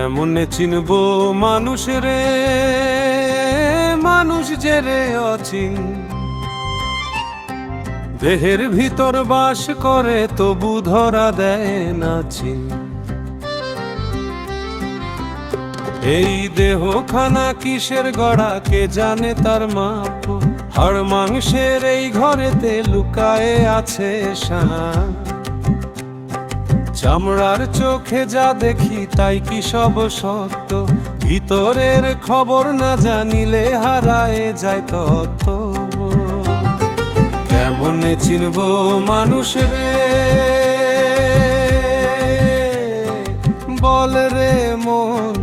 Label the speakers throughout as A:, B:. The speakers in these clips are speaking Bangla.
A: কেমনে চিনব মানুষ রে, মানুষ যে রে অচিন, দেহের ভিতর বাস করে তবু ধরা দেয় না চিন। এই দেহখানা কিসের গড়া কে জানে তার মাপ, হাড় মাংসের এই ঘরেতে লুকায়ে আছে শান। চামড়ার চোখে যা দেখি তাই কি সব সত্য, ভিতরের খবর না জানিলে হারায় যায় তত্ত্ব। কেমনে চিনব মানুষ রে, বল রে মন।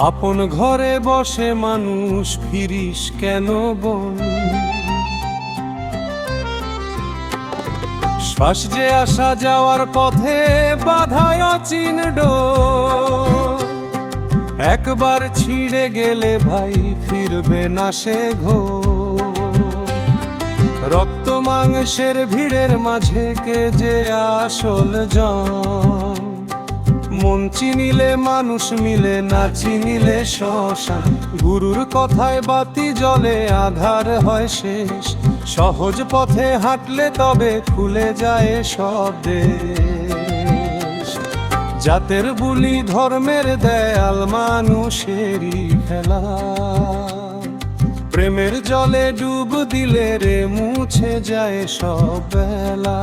A: আপন ঘরে বসে মানুষ ফিরিস কেন বল, শ্বাস যে আসা যাওয়ার পথে বাধায় অচিন ডোর। একবার ছিঁড়ে গেলে ভাই ফিরবে না সে ঘোর। রক্ত মাংসের ভিড়ের মাঝে কে যে আসল জন, মন চিনিলে মানুষ মিলে, না চিনিলে শ্মশান। গুরুর কথায় বাতি জ্বলে আধার হয় শেষ, সহজ পথে হাঁটলে তবে খুলে যায় সব দেশ। জাতের বুলি ধর্মের দেয়াল মানুষেরই খেলা, প্রেমের জলে ডুব দিলে রে মুছে যায় সব বেলা।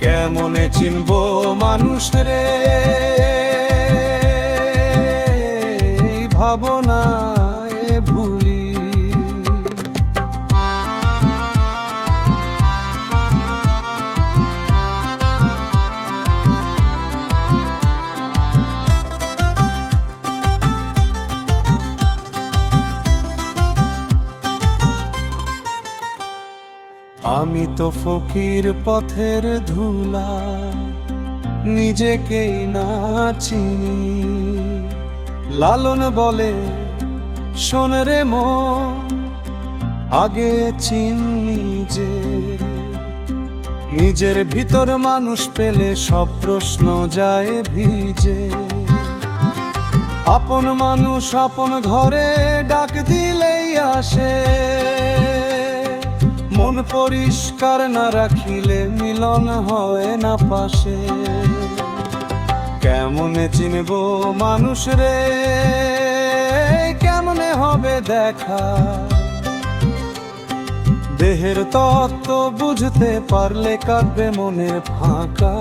A: কেমনে চিনব মানুষ রে, ভাবনায় ভুলি। আমি তো ফকির পথের ধুলা, নিজেকেই না চিনি। লালন বলে শোন রে মন, আগে চিন নিজের ভিতর মানুষ পেলে সব প্রশ্ন যায় ভিজে। আপন মানুষ আপন ঘরে ডাক দিলেই আসে, মন পরিষ্কার না রাখিলে মিলন হয় না পাশে। কেমনে চিনব মানুষ রে, কেমনে হবে দেখা, দেহের তত্ত্ব বুঝতে পারলে কাটবে মনের ফাঁকা।